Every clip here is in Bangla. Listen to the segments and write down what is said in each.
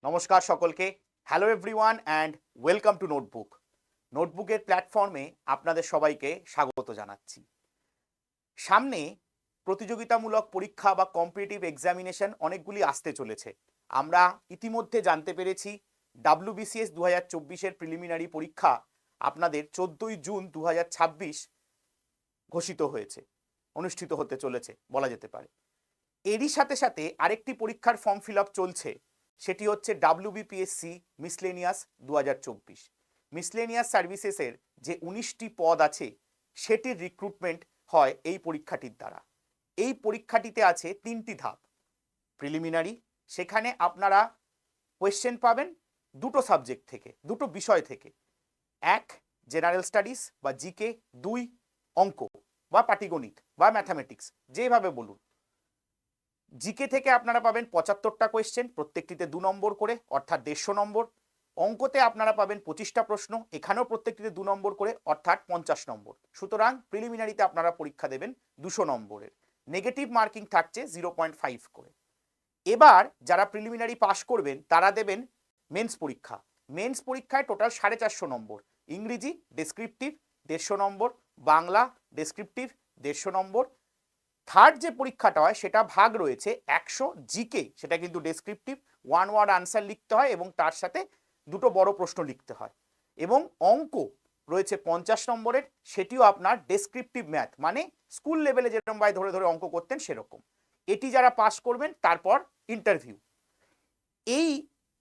নমস্কার সকলকে। Hello everyone and welcome to Notebook. নোটবুকের প্ল্যাটফর্মে আপনাদের সবাইকে স্বাগত জানাচ্ছি। সামনে প্রতিযোগিতামূলক পরীক্ষা বা কম্পিটিটিভ এক্সামিনেশন অনেকগুলি আসতে চলেছে। আমরা ইতিমধ্যে জানতে পেরেছি WBCS 2024-এর প্রিলিমিনারি পরীক্ষা আপনাদের 14ই জুন 2026 ঘোষিত হয়েছে, অনুষ্ঠিত হতে চলেছে বলা যেতে পারে। এরই সাথে সাথে আরেকটি পরীক্ষার ফর্ম ফিল আপ চলছে, সেটি হচ্ছে WBPSC মিসলেনিয়াস 2024। মিসলেনিয়াস সার্ভিসেসের যে 19টি পদ আছে সেটির রিক্রুটমেন্ট হয় এই পরীক্ষাটির দ্বারা। এই পরীক্ষাটিতে আছে 3টি ধাপ। প্রিলিমিনারি, সেখানে আপনারা কোয়েশ্চেন পাবেন দুটো সাবজেক্ট থেকে, দুটো বিষয় থেকে। এক, জেনারেল স্টাডিজ বা জিকে। 2, অঙ্ক বা পাটিগণিত বা ম্যাথামেটিক্স, যেভাবে বলুন। জিকে থেকে আপনারা পাবেন 75টা কোয়েশ্চেন, প্রত্যেকটিতে 2 নম্বর করে, অর্থাৎ 150 নম্বর। অঙ্কতে আপনারা পাবেন 25টা প্রশ্ন, এখানেও প্রত্যেকটিতে 2 নম্বর করে, অর্থাৎ 50 নম্বর। সুতরাং প্রিলিমিনারিতে আপনারা পরীক্ষা দেবেন 200 নম্বরের। নেগেটিভ মার্কিং থাকছে 0.5 করে। এবার যারা প্রিলিমিনারি পাস করবেন তারা দেবেন মেন্স পরীক্ষা। মেন্স পরীক্ষায় টোটাল 450 নম্বর। ইংরেজি ডেসক্রিপটিভ 150 নম্বর, বাংলা ডেসক্রিপটিভ 150 নম্বর। থার্ড যে পরীক্ষাটা হয় সেটা ভাগ রয়েছে 100 জিকে, সেটা কিন্তু ডেসক্রিপটিভ, 1 ওয়ার্ড আনসার লিখতে হয় এবং তার সাথে দুটো বড় প্রশ্ন লিখতে হয়। এবং অঙ্ক রয়েছে 50 নম্বরের, সেটিও আপনার ডেসক্রিপটিভ ম্যাথ, মানে স্কুল লেভেলে যেরকম ভাই ধরে ধরে অঙ্ক করতেন সেরকম। এটি যারা পাস করবেন তারপর ইন্টারভিউ। এই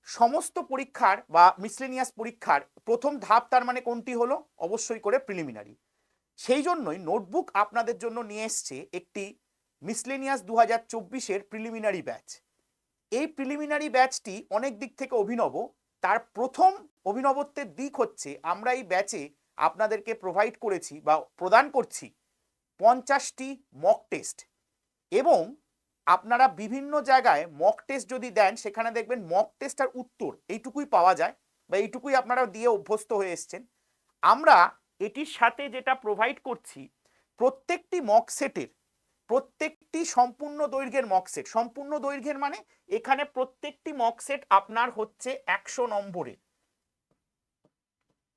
সমস্ত পরীক্ষার বা মিসলেনিয়াস পরীক্ষার প্রথম ধাপ তার মানে কোনটি হলো? অবশ্যই করে প্রিলিমিনারি। সেই জন্যই নোটবুক আপনাদের জন্য নিয়ে এসছে একটি মিসলেনিয়াস 2024-এর প্রিলিমিনারি ব্যাচ। এই প্রিলিমিনারি ব্যাচটি অনেক দিক থেকে অভিনব। তার প্রথম অভিনবত্বের দিক হচ্ছে আমরা এই ব্যাচে আপনাদেরকে প্রোভাইড করেছি বা প্রদান করছি 50টি মক টেস্ট। এবং আপনারা বিভিন্ন জায়গায় মক টেস্ট যদি দেন সেখানে দেখবেন মক টেস্ট আর উত্তর এইটুকুই পাওয়া যায় বা এইটুকুই আপনারা দিয়ে অভ্যস্ত হয়ে এসছেন। আমরা এটির সাথে যেটা প্রোভাইড করছি, প্রত্যেকটি মক সেটের, প্রত্যেকটি সম্পূর্ণ দৈর্ঘ্যের মক সেট। সম্পূর্ণ দৈর্ঘ্যের মানে এখানে প্রত্যেকটি মক সেট আপনার হচ্ছে 100 নম্বরের।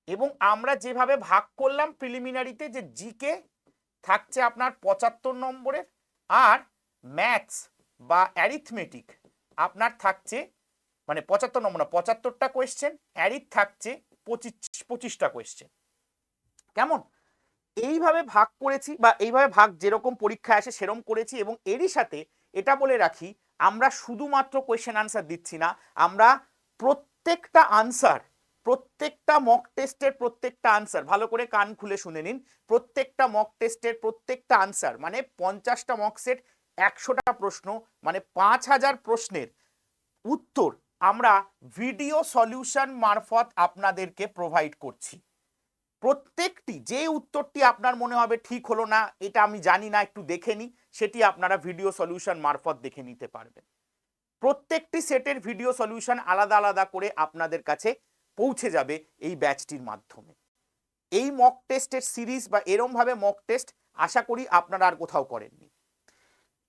এবং আমরা যেভাবে ভাগ করলাম প্রিলিমিনারিতে, যে জিকে থাকছে আপনার 75 নম্বরের, আর ম্যাথস বা অ্যারিথমেটিক আপনার থাকছে মানে 75 নম্বর না, 75টা কোয়েশ্চেন, অ্যারিথ থাকছে 25টা কোয়েশ্চেন। কেমন? এইভাবে ভাগ করেছি বা এইভাবে ভাগ যেরকম পরীক্ষা আসে সেরকম করেছি। এবং এরই সাথে এটা বলে রাখি, আমরা শুধুমাত্র কোয়েশ্চেন আনসার দিচ্ছি না, আমরা প্রত্যেকটা আনসার, প্রত্যেকটা মক টেস্টের প্রত্যেকটা আনসার, ভালো করে কান খুলে শুনে নিন, প্রত্যেকটা মক টেস্টের প্রত্যেকটা আনসার মানে 50টা মক সেট, 100টা প্রশ্ন, মানে 5000 প্রশ্নের উত্তর আমরা ভিডিও সলিউশন মারফত আপনাদেরকে প্রোভাইড করছি। প্রত্যেকটি যে উত্তরটি আপনার মনে হবে ঠিক হলো না, এটা আমি জানি না, একটু দেখে নিই, সেটি আপনারা ভিডিও সলিউশন মারফত দেখে নিতে পারবেন। প্রত্যেকটি সেটের ভিডিও সলিউশন আলাদা আলাদা করে আপনাদের কাছে পৌঁছে যাবে এই ব্যাচটির মাধ্যমে। এই মক টেস্টের সিরিজ বা এরমভাবে মক টেস্ট আশা করি আপনারা আর কোথাও করেননি।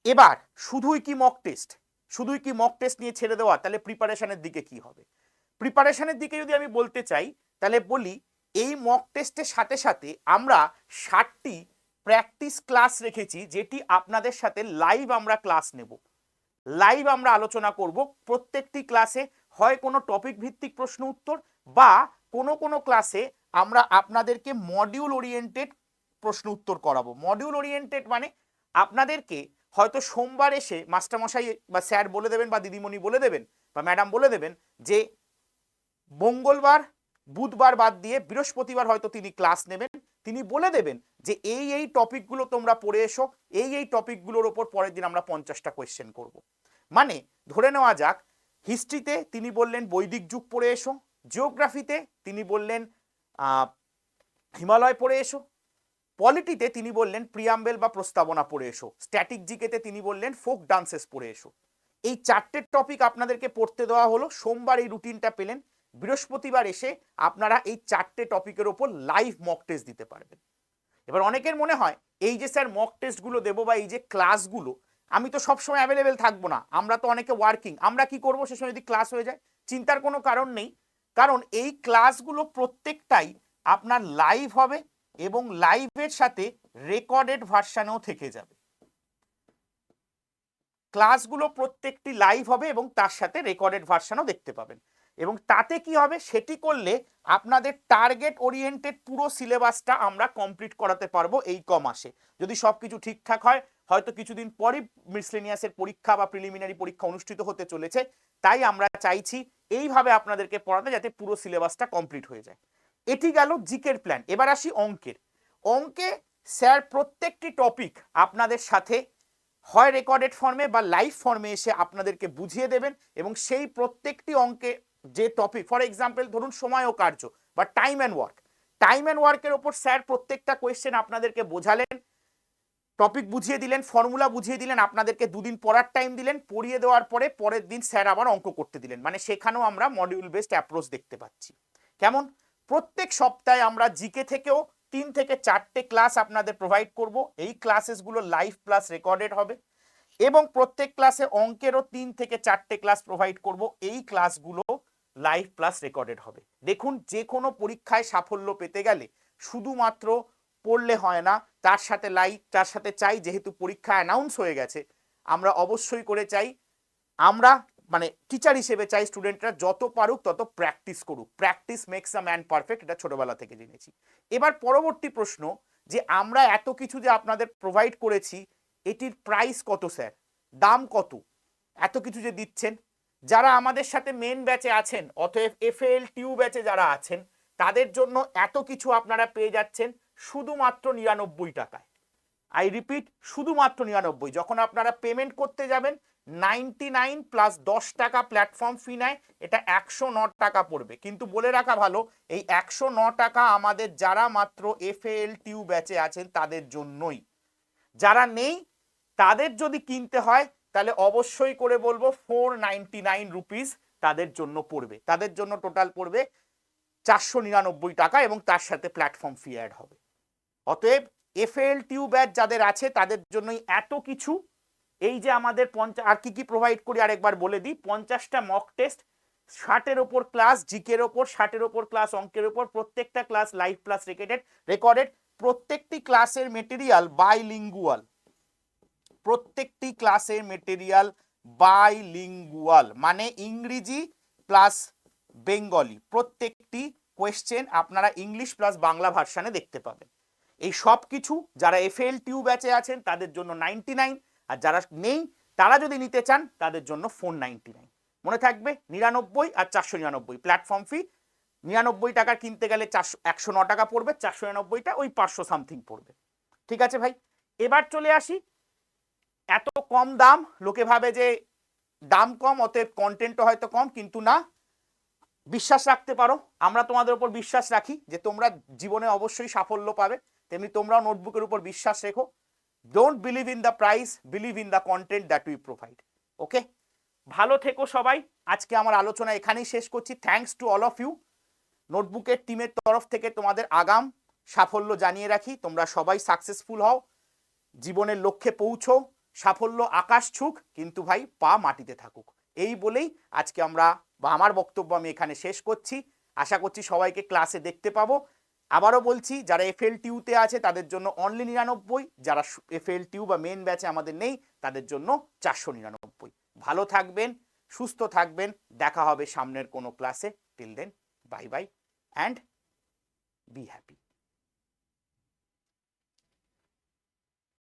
এবার শুধুই কি মক টেস্ট, শুধুই কি মক টেস্ট নিয়ে ছেড়ে দেওয়া? তাহলে প্রিপারেশনের দিকে কি হবে? প্রিপারেশনের দিকে যদি আমি বলতে চাই তাহলে বলি, এই মক টেস্টের সাথে সাথে আমরা 60টি প্র্যাকটিস ক্লাস রেখেছি, যেটি আপনাদের সাথে লাইভ আমরা ক্লাস নেব, লাইভ আমরা আলোচনা করব। প্রত্যেকটি ক্লাসে হয় কোনো টপিক ভিত্তিক প্রশ্ন উত্তর বা কোনো কোনো ক্লাসে আমরা আপনাদেরকে মডিউল ওরিয়েন্টেড প্রশ্ন উত্তর করাবো। মডিউল ওরিয়েন্টেড মানে আপনাদেরকে হয়তো সোমবার এসে মাস্টারমশাই বা স্যার বলে দেবেন বা দিদিমণি বলে দেবেন বা ম্যাডাম বলে দেবেন যে মঙ্গলবার বুধবার বাদ দিয়ে বৃহস্পতিবার হয়তো তিনি ক্লাস নেবেন, তিনি বলে দেবেন যে এই এই টপিকগুলো তোমরা পড়ে এসো, এই এই টপিকগুলোর ওপর পরের দিন আমরা 50টা কোয়েশ্চেন করব। মানে ধরে নেওয়া যাক, হিস্ট্রিতে তিনি বললেন বৈদিক যুগ পড়ে এসো, জিওগ্রাফিতে তিনি বললেন হিমালয় পড়ে এসো, পলিটিতে তিনি বললেন প্রিয়াম্বেল বা প্রস্তাবনা পড়ে এসো, স্ট্যাটিক জিকেতে তিনি বললেন ফোক ডান্সেস পড়ে এসো। এই 4টে টপিক আপনাদেরকে পড়তে দেওয়া হলো। সোমবার এই রুটিনটা পেলেন, বৃহস্পতিবার এসে আপনারা এই 4টে টপিকের ওপর লাইভ মক টেস্ট দিতে পারবেন। এবার অনেকের মনে হয় এই যে স্যার মক টেস্টগুলো দেবো বা এই যে ক্লাসগুলো, আমি তো সবসময় অ্যাভেলেবেল থাকবো না, আমরা তো অনেকে ওয়ার্কিং, আমরা কি করবো সে সময় যদি ক্লাস হয়ে যায়? চিন্তার কোনো কারণ নেই, কারণ এই ক্লাসগুলো প্রত্যেকটাই আপনার লাইভ হবে এবং লাইভের সাথে রেকর্ডেড ভার্সানেও থেকে যাবে। ক্লাসগুলো প্রত্যেকটি লাইভ হবে এবং তার সাথে রেকর্ডেড ভার্সানও দেখতে পাবেন। এবং তাতে কি হবে, সেটি করলে আপনাদের টার্গেট ওরিয়েন্টেড পুরো সিলেবাসটা আমরা কমপ্লিট করাতে পারবো এই মাসে। যদি সব কিছু ঠিকঠাক হয়, হয়তো কিছুদিন পরই মিসলেনিয়াসের পরীক্ষা বা প্রিলিমিনারি পরীক্ষা অনুষ্ঠিত হতে চলেছে, তাই আমরা চাইছি এইভাবে আপনাদেরকে পড়াতে যাতে পুরো সিলেবাসটা কমপ্লিট হয়ে যায়। এটি গেল জিকের প্ল্যান। এবার আসি অঙ্কের। অঙ্কে স্যার প্রত্যেকটি টপিক আপনাদের সাথে হয় রেকর্ডেড ফর্মে বা লাইভ ফর্মে এসে আপনাদেরকে বুঝিয়ে দেবেন এবং সেই প্রত্যেকটি অঙ্কে যে টপিক, ফর এক্সাম্পল ধরুন সময় ও কার্য বা time and work, time and ওয়ার্কের ওপর স্যার প্রত্যেকটা কোয়েশ্চেন আপনাদেরকে বোঝালেন, টপিক বুঝিয়ে দিলেন, ফর্মুলা বুঝিয়ে দিলেন, আপনাদেরকে দুদিন পড়ার টাইম দিলেন, পড়িয়ে দেওয়ার পরে পরের দিন স্যার আবার অঙ্ক করতে দিলেন। মানে সেখানেও আমরা মডিউল বেসড অ্যাপ্রোচ দেখতে পাচ্ছি। কেমন? প্রত্যেক সপ্তাহে আমরা জিকে থেকেও 3 থেকে 4টে ক্লাস আপনাদের প্রোভাইড করব। এই ক্লাসেসগুলো লাইভ প্লাস রেকর্ডেড হবে এবং প্রত্যেক ক্লাসে অঙ্কেরও 3 থেকে 4টে ক্লাস প্রোভাইড করব। এই ক্লাসগুলো লাইভ প্লাস রেকর্ডেড হবে। দেখুন, যে কোনো পরীক্ষায় সাফল্য পেতে গেলে শুধুমাত্র পড়লে হয় না, তার সাথে লাইভ, তার সাথে চাই, যেহেতু পরীক্ষা অ্যানাউন্স হয়ে গেছে, আমরা অবশ্যই করে চাই, আমরা মানে টিচার হিসেবে চাই স্টুডেন্টরা যত পারুক তত প্র্যাকটিস করুক। Practice makes a man perfect, এটা ছোটবেলা থেকে জেনেছি। এবার পরবর্তী প্রশ্ন, যে আমরা এত কিছু যে আপনাদের প্রোভাইড করেছি, এটির প্রাইস কত স্যার, দাম কত? এত কিছু যে দিচ্ছেন, যারা আমাদের সাথে মেন ব্যাচে আছেন, অতএব এফএএল টিউ ব্যাচে যারা আছেন, তাদের জন্য এত কিছু আপনারা পেয়ে যাচ্ছেন শুধুমাত্র 99 টাকায়। আই রিপিট, শুধুমাত্র 99। যখন আপনারা পেমেন্ট করতে যাবেন 99 প্লাস 10 টাকা প্ল্যাটফর্ম ফি নেয়, এটা 109 টাকা পড়বে। কিন্তু বলে রাখা ভালো, এই 109 টাকা আমাদের যারা মাত্র এফএএল টিউ ব্যাচে আছেন তাদের জন্যই। যারা নেই তাদের যদি কিনতে হয় তাহলে অবশ্যই করে বলবো 499 রুপিস তাদের জন্য পড়বে। তাদের জন্য টোটাল পড়বে 499 টাকা এবং তার সাথে প্ল্যাটফর্ম ফি অ্যাড হবে। অতএব এফএএল টিউ ব্যাচ যাদের আছে তাদের জন্যই এত কিছু। এই যে আমাদের আর কি প্রোভাইড করি আরেকবার বলে দিই, 50টা মক টেস্ট, 60-এর ওপর ক্লাস জিকের ওপর, 60-এর ওপর ক্লাস অঙ্কের ওপর, প্রত্যেকটা ক্লাস লাইভ প্লাস রেকর্ডেড, প্রত্যেকটি ক্লাসের মেটেরিয়াল বাইলিঙ্গুয়াল, প্রত্যেকটি ক্লাসের মেটেরিয়াল বাইলিঙ্গুয়াল মানে ইংরেজি প্লাস বেঙ্গলি। প্রত্যেকটি কোয়েশ্চেন আপনারা ইংলিশ প্লাস বাংলা ভার্সানে দেখতে পাবেন। এই সব কিছু যারা এফএএল টিউ ব্যাচে আছেন তাদের জন্য 99, আর যারা নেই তারা যদি নিতে চান তাদের জন্য 499। মনে থাকবে 99 আর 499 প্ল্যাটফর্ম ফি। 99 টাকা কিনতে গেলে 109 টাকা পড়বে, 499টা ওই 500 সামথিং পড়বে। ঠিক আছে ভাই, এবার চলে আসি। এত কম দাম, লোকে ভাবে যে দাম কম অতএব কন্টেন্টও হয়তো কম, কিন্তু না, বিশ্বাস রাখতে পারো, আমরা তোমাদের উপর বিশ্বাস রাখি যে তোমরা জীবনে অবশ্যই সাফল্য পাবে, তেমনি তোমরাও নোটবুকের উপর বিশ্বাস রেখো। Don't believe in the price, believe in the content that we provide. Okay, ভালো থেকো সবাই। আজকে আমার আলোচনা এখানেই শেষ করছি। Thanks to all of you. নোটবুকের টিমের তরফ থেকে তোমাদের আগাম সাফল্য জানিয়ে রাখি, তোমরা সবাই সাকসেসফুল হও, জীবনের লক্ষ্যে পৌঁছো, সাফল্য আকাশ ছুক কিন্তু ভাই পা মাটিতে থাকুক। এই বলেই আজকে আমরা বা আমার বক্তব্য আমি এখানে শেষ করছি। আশা করছি সবাইকে ক্লাসে দেখতে পাবো। আবারও বলছি, যারা এফএএল টিউতে আছে তাদের জন্য অনলি 99, যারা এফএএল টিউ বা মেন ব্যাচে আমাদের নেই তাদের জন্য 499। ভালো থাকবেন, সুস্থ থাকবেন, দেখা হবে সামনের কোনো ক্লাসে। Till then, bye bye and be happy.